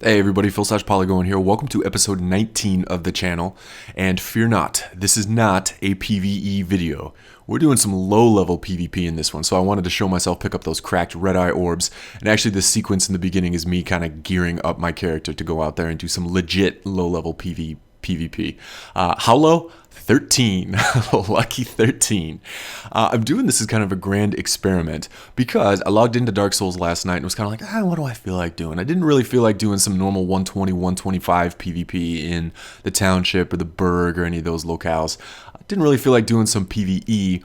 Hey everybody, Phil/Polygon here. Welcome to episode 19 of the channel. And fear not, this is not a PvE video. We're doing some low-level PvP in this one, so I wanted to show myself pick up those cracked red-eye orbs. And actually this sequence in the beginning is me kind of gearing up my character to go out there and do some legit low-level PvP. How low? 13. Lucky 13. I'm doing this as kind of a grand experiment because I logged into Dark Souls last night and was kind of like, what do I feel like doing? I didn't really feel like doing some normal 120, 125 PvP in the township or the burg or any of those locales. I didn't really feel like doing some PvE.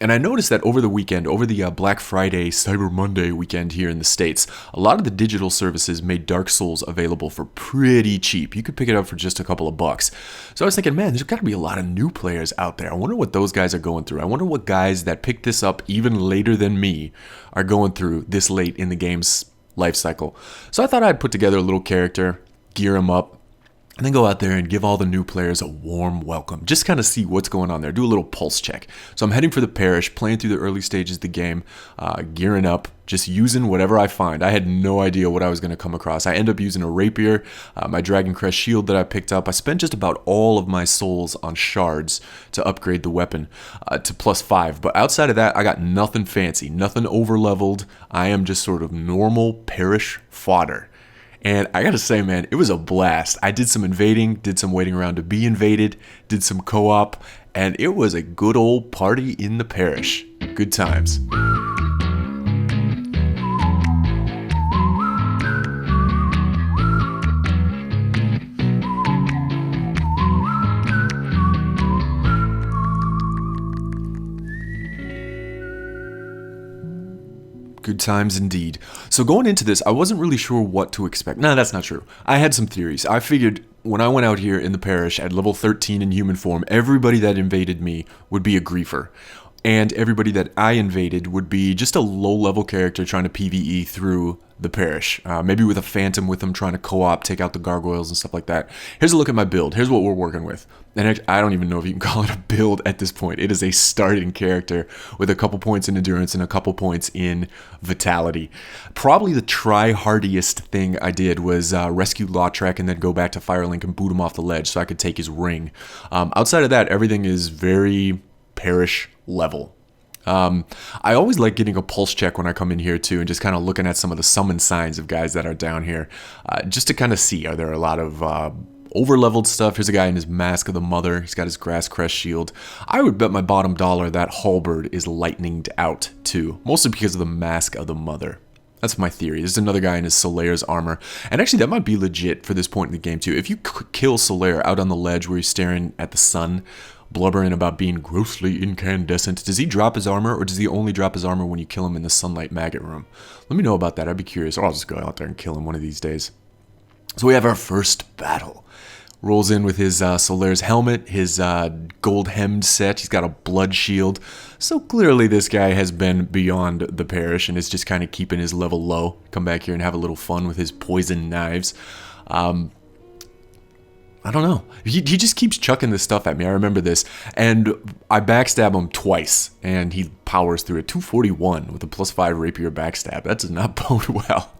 And I noticed that over the weekend, over the Black Friday, Cyber Monday weekend here in the States, a lot of the digital services made Dark Souls available for pretty cheap. You could pick it up for just a couple of bucks. So I was thinking, man, there's got to be a lot of new players out there. I wonder what those guys are going through. I wonder what guys that picked this up even later than me are going through this late in the game's life cycle. So I thought I'd put together a little character, gear him up, and then go out there and give all the new players a warm welcome. Just kind of see what's going on there. Do a little pulse check. So I'm heading for the Parish, playing through the early stages of the game, gearing up, just using whatever I find. I had no idea what I was going to come across. I end up using a rapier, my Dragon Crest shield that I picked up. I spent just about all of my souls on shards to upgrade the weapon to +5. But outside of that, I got nothing fancy, nothing over-leveled. I am just sort of normal Parish fodder. And I gotta say, man, it was a blast. I did some invading, did some waiting around to be invaded, did some co-op, and it was a good old party in the Parish. Good times. Good times indeed. So going into this, I wasn't really sure what to expect. No, that's not true. I had some theories. I figured when I went out here in the Parish at level 13 in human form, everybody that invaded me would be a griefer. And everybody that I invaded would be just a low-level character trying to PvE through the Parish. Maybe with a phantom with them trying to co-op, take out the gargoyles and stuff like that. Here's a look at my build. Here's what we're working with. And I don't even know if you can call it a build at this point. It is a starting character with a couple points in endurance and a couple points in vitality. Probably the try-hardiest thing I did was rescue Lautrec and then go back to Firelink and boot him off the ledge so I could take his ring. Outside of that, everything is very Parish level. I always like getting a pulse check when I come in here too and just kind of looking at some of the summon signs of guys that are down here just to kind of see, are there a lot of over-leveled stuff. Here's a guy in his Mask of the Mother. He's got his Grass Crest shield. I would bet my bottom dollar that halberd is lightninged out too, mostly because of the Mask of the Mother. That's my theory. There's another guy in his Solaire's armor. And actually, that might be legit for this point in the game, too. If you kill Solaire out on the ledge where he's staring at the sun, blubbering about being grossly incandescent, does he drop his armor, or does he only drop his armor when you kill him in the Sunlight Maggot room? Let me know about that. I'd be curious. Or I'll just go out there and kill him one of these days. So we have our first battle. Rolls in with his Solaire's helmet, his gold-hemmed set. He's got a blood shield. So clearly this guy has been beyond the Parish and is just kind of keeping his level low. Come back here and have a little fun with his poison knives. I don't know. He just keeps chucking this stuff at me. I remember this. And I backstab him twice, and he powers through it. 241 with a +5 rapier backstab. That does not bode well.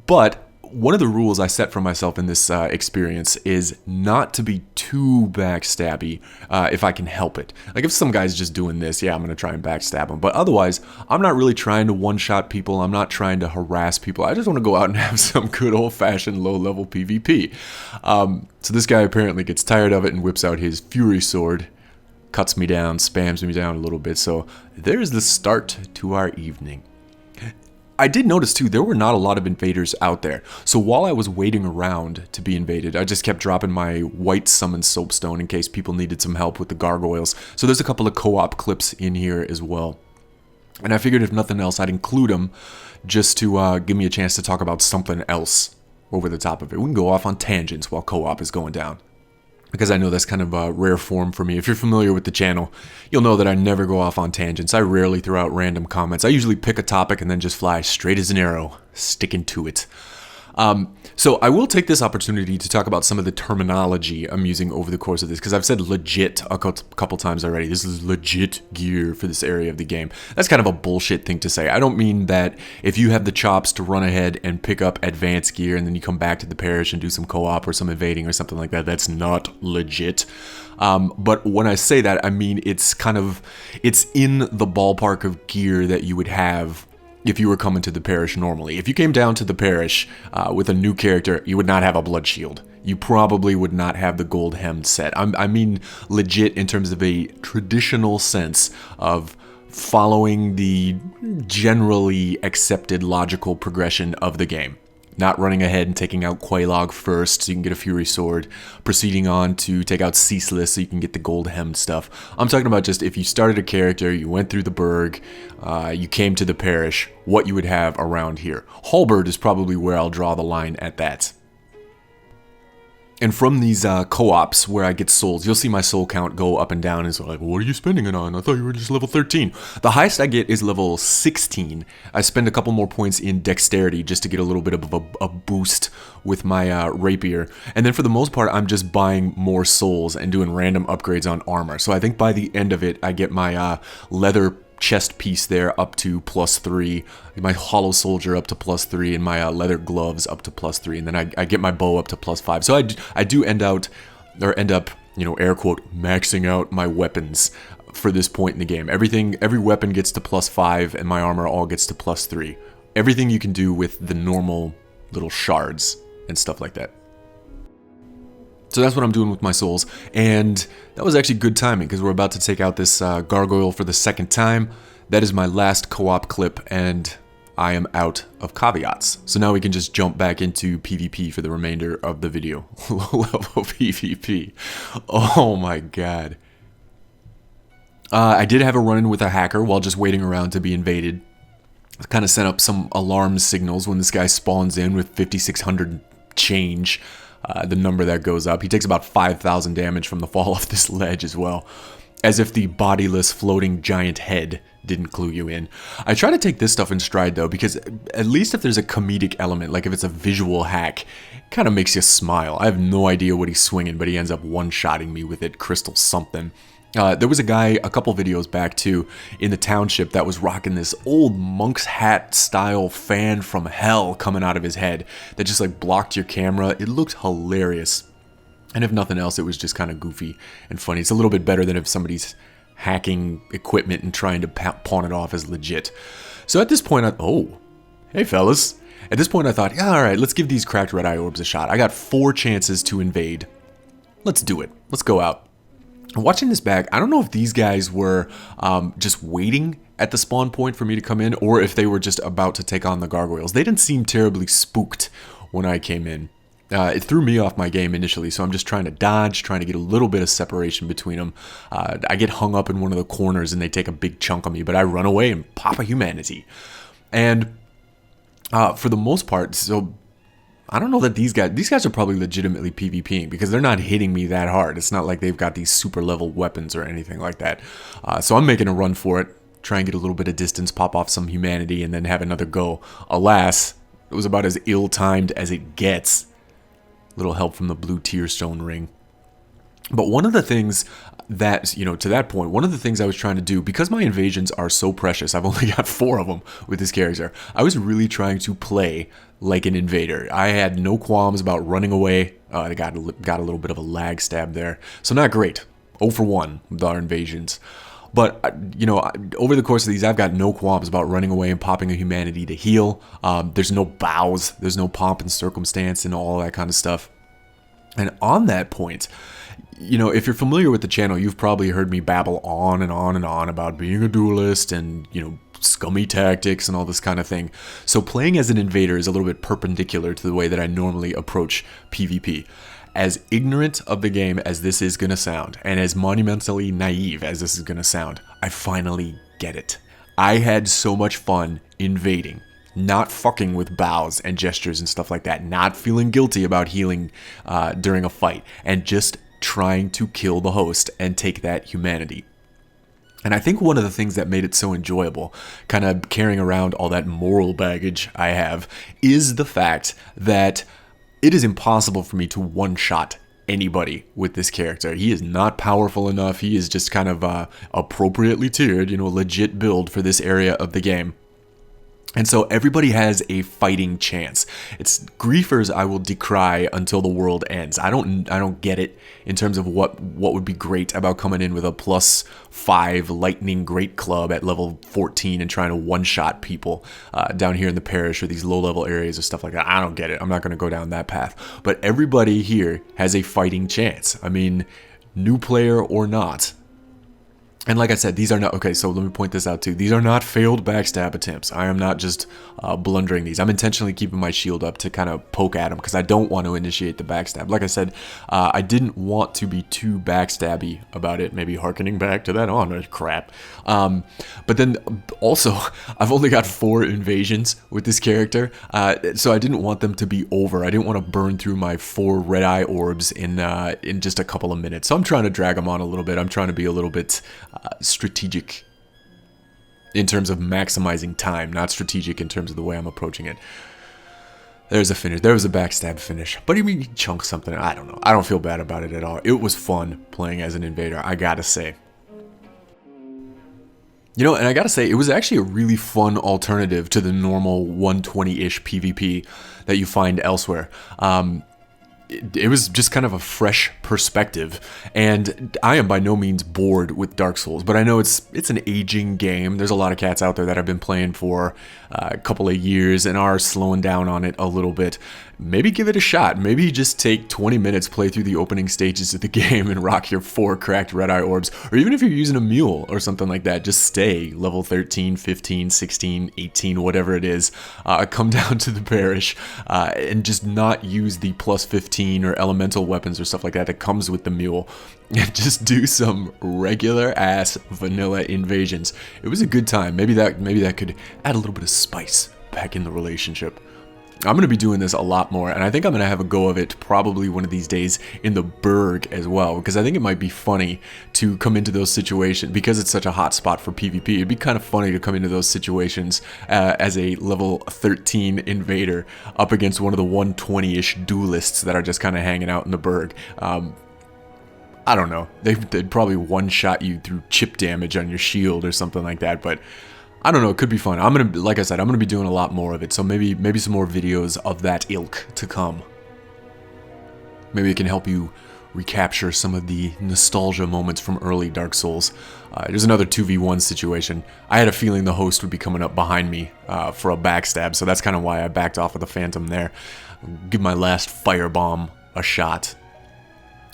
But one of the rules I set for myself in this experience is not to be too backstabby if I can help it. Like if some guy's just doing this, yeah, I'm going to try and backstab him. But otherwise, I'm not really trying to one-shot people. I'm not trying to harass people. I just want to go out and have some good old-fashioned low-level PvP. So this guy apparently gets tired of it and whips out his Fury Sword, cuts me down, spams me down a little bit. So there's the start to our evening. I did notice too, there were not a lot of invaders out there. So while I was waiting around to be invaded, I just kept dropping my white summon soapstone in case people needed some help with the gargoyles. So there's a couple of co-op clips in here as well. And I figured if nothing else, I'd include them just to give me a chance to talk about something else over the top of it. We can go off on tangents while co-op is going down, because I know that's kind of a rare form for me. If you're familiar with the channel, you'll know that I never go off on tangents. I rarely throw out random comments. I usually pick a topic and then just fly straight as an arrow, sticking to it. So I will take this opportunity to talk about some of the terminology I'm using over the course of this, because I've said legit a couple times already. This is legit gear for this area of the game. That's kind of a bullshit thing to say. I don't mean that if you have the chops to run ahead and pick up advanced gear and then you come back to the parish and do some co-op or some invading or something like that. That's not legit. But when I say that, I mean it's in the ballpark of gear that you would have if you were coming to the parish normally. If you came down to the parish with a new character, you would not have a blood shield. You probably would not have the gold hemmed set. I mean legit in terms of a traditional sense of following the generally accepted logical progression of the game. Not running ahead and taking out Quelaag first so you can get a Fury Sword, proceeding on to take out Ceaseless so you can get the gold hemmed stuff. I'm talking about just if you started a character, you went through the Burg, you came to the parish, what you would have around here. Halberd is probably where I'll draw the line at that. And from these co-ops where I get souls, you'll see my soul count go up and down. And so like, what are you spending it on? I thought you were just level 13. The highest I get is level 16. I spend a couple more points in dexterity just to get a little bit of a boost with my rapier. And then for the most part, I'm just buying more souls and doing random upgrades on armor. So I think by the end of it, I get my leather chest piece there up to +3, my hollow soldier up to +3, and my leather gloves up to +3, and then I get my bow up to +5. So I do end up, you know, air quote, maxing out my weapons for this point in the game. Every weapon gets to +5, and my armor all gets to +3. Everything you can do with the normal little shards and stuff like that. So that's what I'm doing with my souls, and that was actually good timing because we're about to take out this gargoyle for the second time. That is my last co-op clip, and I am out of caveats. So now we can just jump back into PvP for the remainder of the video. Low-level PvP. Oh my god. I did have a run-in with a hacker while just waiting around to be invaded. I kind of sent up some alarm signals when this guy spawns in with 5,600 change. The number that goes up. He takes about 5,000 damage from the fall off this ledge as well. As if the bodiless floating giant head didn't clue you in. I try to take this stuff in stride though, because at least if there's a comedic element, like if it's a visual hack, it kind of makes you smile. I have no idea what he's swinging, but he ends up one-shotting me with it, crystal something. There was a guy a couple videos back too in the township that was rocking this old monk's hat style fan from hell coming out of his head that just like blocked your camera. It looked hilarious. And if nothing else, it was just kind of goofy and funny. It's a little bit better than if somebody's hacking equipment and trying to pawn it off as legit. So at this point, oh, hey fellas. At this point I thought, yeah, alright, let's give these cracked red eye orbs a shot. I got 4 chances to invade. Let's do it. Let's go out. Watching this back, I don't know if these guys were just waiting at the spawn point for me to come in, or if they were just about to take on the gargoyles. They didn't seem terribly spooked when I came in. It threw me off my game initially, so I'm just trying to dodge, trying to get a little bit of separation between them. I get hung up in one of the corners and they take a big chunk of me, but I run away and pop a humanity. And for the most part, so I don't know that these guys are probably legitimately PvPing because they're not hitting me that hard. It's not like they've got these super level weapons or anything like that. So I'm making a run for it, try and get a little bit of distance, pop off some humanity, and then have another go. Alas, it was about as ill-timed as it gets. Little help from the blue tearstone ring. But one of the things that, you know, to that point, one of the things I was trying to do, because my invasions are so precious, I've only got 4 of them with this character, I was really trying to play like an invader. I had no qualms about running away. I got a little bit of a lag stab there. So not great. 0 for 1 with our invasions. But, you know, over the course of these, I've got no qualms about running away and popping a humanity to heal. There's no bows. There's no pomp and circumstance and all that kind of stuff. And on that point, you know, if you're familiar with the channel, you've probably heard me babble on and on and on about being a duelist and, you know, scummy tactics and all this kind of thing. So playing as an invader is a little bit perpendicular to the way that I normally approach PvP. As ignorant of the game as this is going to sound, and as monumentally naive as this is going to sound, I finally get it. I had so much fun invading, not fucking with bows and gestures and stuff like that, not feeling guilty about healing during a fight, and just trying to kill the host and take that humanity. And I think one of the things that made it so enjoyable, kind of carrying around all that moral baggage I have, is the fact that it is impossible for me to one-shot anybody with this character. He is not powerful enough. He is just kind of appropriately tiered, legit build for this area of the game. And so everybody has a fighting chance. It's griefers I will decry until the world ends. I don't get it in terms of what would be great about coming in with a +5 lightning great club at level 14 and trying to one-shot people down here in the parish or these low-level areas or stuff like that. I don't get it. I'm not going to go down that path. But everybody here has a fighting chance. I mean, new player or not. And like I said, these are not, okay, so let me point this out too. These are not failed backstab attempts. I am not just blundering these. I'm intentionally keeping my shield up to kind of poke at them because I don't want to initiate the backstab. Like I said, I didn't want to be too backstabby about it, maybe harkening back to that honor crap. But then also, I've only got 4 invasions with this character, so I didn't want them to be over. I didn't want to burn through my 4 red-eye orbs in just a couple of minutes. So I'm trying to drag them on a little bit. I'm trying to be a little bit strategic in terms of maximizing time, not strategic in terms of the way I'm approaching it. There's a finish. There was a backstab finish. But he chunked something. I don't know. I don't feel bad about it at all. It was fun playing as an invader, I gotta say. And I gotta say, it was actually a really fun alternative to the normal 120-ish PvP that you find elsewhere. It was just kind of a fresh perspective, and I am by no means bored with Dark Souls, but I know it's an aging game. There's a lot of cats out there that have been playing for a couple of years and are slowing down on it a little bit. Maybe give it a shot. Maybe just take 20 minutes, play through the opening stages of the game and rock your 4 cracked red-eye orbs, or even if you're using a mule or something like that, just stay level 13, 15, 16, 18, whatever it is. Come down to the parish and just not use the +15 or elemental weapons or stuff like that comes with the mule. And just do some regular ass vanilla invasions. It was a good time. Maybe that could add a little bit of spice back in the relationship. I'm going to be doing this a lot more, and I think I'm going to have a go of it probably one of these days in the Berg as well, because I think it might be funny to come into those situations, because it's such a hot spot for PvP. It'd be kind of funny to come into those situations as a level 13 invader up against one of the 120-ish duelists that are just kind of hanging out in the Berg. I don't know. They'd probably one-shot you through chip damage on your shield or something like that, but I don't know, it could be fun. Like I said, I'm gonna be doing a lot more of it, so maybe some more videos of that ilk to come. Maybe it can help you recapture some of the nostalgia moments from early Dark Souls. There's another 2v1 situation. I had a feeling the host would be coming up behind me for a backstab, so that's kind of why I backed off with the Phantom there. Give my last firebomb a shot.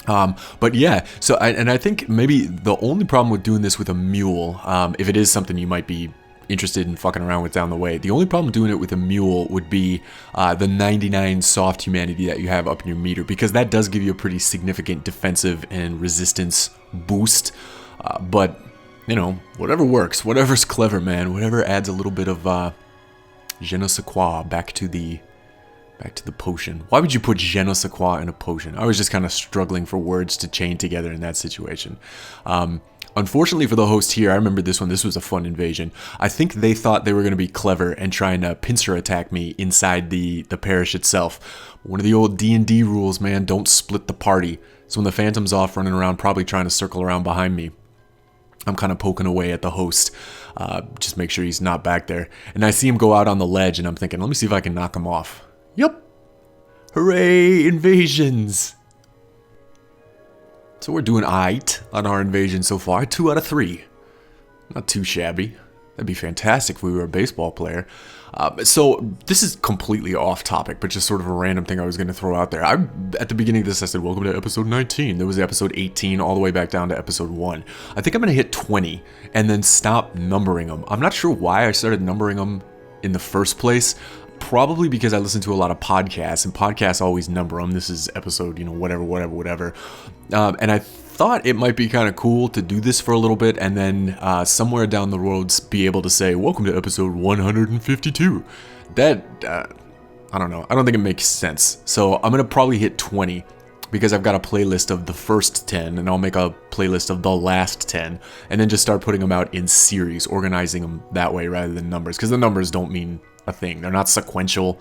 But yeah, so I think maybe the only problem with doing this with a mule, if it is something you might be interested in fucking around with down the way, the only problem doing it with a mule would be the 99 soft humanity that you have up in your meter, because that does give you a pretty significant defensive and resistance boost. But whatever works, whatever's clever, man, whatever adds a little bit of je ne sais quoi back to the potion. Why would you put je ne sais quoi in a potion? I was just kind of struggling for words to chain together in that situation. Unfortunately for the host here, I remember this one. This was a fun invasion. I think they thought they were going to be clever and trying to pincer attack me inside the parish itself. One of the old D&D rules, man, don't split the party. So when the Phantom's off running around, probably trying to circle around behind me, I'm kind of poking away at the host. Just make sure he's not back there. And I see him go out on the ledge, and I'm thinking, let me see if I can knock him off. Yup. Hooray, invasions. So we're doing aight on our invasion so far. 2 out of 3. Not too shabby. That'd be fantastic if we were a baseball player. So this is completely off topic, but just sort of a random thing I was going to throw out there. At the beginning of this, I said, welcome to episode 19. There was episode 18 all the way back down to episode 1. I think I'm going to hit 20 and then stop numbering them. I'm not sure why I started numbering them in the first place. Probably because I listen to a lot of podcasts, and podcasts always number them. This is episode, whatever. And I thought it might be kind of cool to do this for a little bit, and then somewhere down the road be able to say, welcome to episode 152. That, I don't know. I don't think it makes sense. So I'm going to probably hit 20 because I've got a playlist of the first 10, and I'll make a playlist of the last 10, and then just start putting them out in series, organizing them that way rather than numbers, because the numbers don't mean a thing. They're not sequential.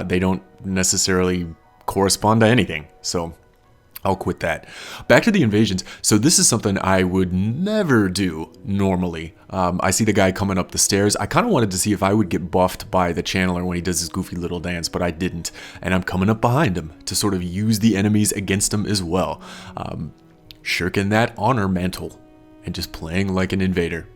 They don't necessarily correspond to anything. So I'll quit that. Back to the invasions. So this is something I would never do normally. I see the guy coming up the stairs. I kind of wanted to see if I would get buffed by the channeler when he does his goofy little dance, but I didn't. And I'm coming up behind him to sort of use the enemies against him as well. Shirking that honor mantle and just playing like an invader.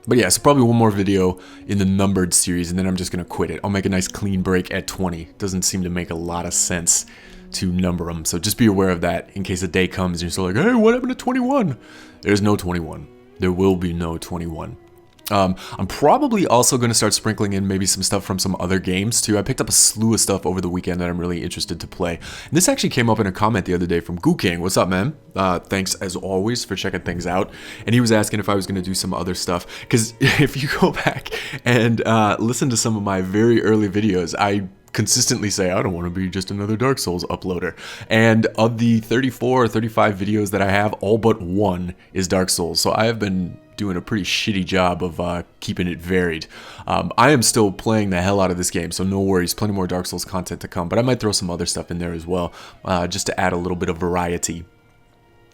But yeah, so probably one more video in the numbered series, and then I'm just going to quit it. I'll make a nice clean break at 20. Doesn't seem to make a lot of sense to number them. So just be aware of that in case a day comes and you're still like, hey, what happened to 21? There's no 21. There will be no 21. I'm probably also going to start sprinkling in maybe some stuff from some other games too. I picked up a slew of stuff over the weekend that I'm really interested to play. And this actually came up in a comment the other day from Goo King. What's up, man? Thanks as always for checking things out. And he was asking if I was going to do some other stuff. Because if you go back and listen to some of my very early videos, I consistently say I don't want to be just another Dark Souls uploader. And of the 34 or 35 videos that I have, all but one is Dark Souls. So I have been doing a pretty shitty job of keeping it varied. I am still playing the hell out of this game, so no worries, plenty more Dark Souls content to come, but I might throw some other stuff in there as well, just to add a little bit of variety.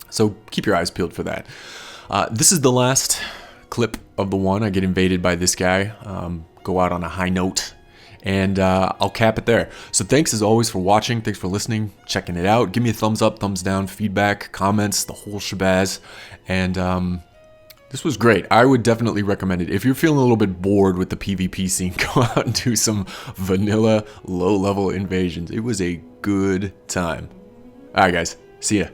So keep your eyes peeled for that. This is the last clip of the one. I get invaded by this guy, go out on a high note, and I'll cap it there. So thanks as always for watching, thanks for listening, checking it out. Give me a thumbs up, thumbs down, feedback, comments, the whole shebaz, and this was great. I would definitely recommend it. If you're feeling a little bit bored with the PvP scene, go out and do some vanilla, low-level invasions. It was a good time. Alright guys, see ya.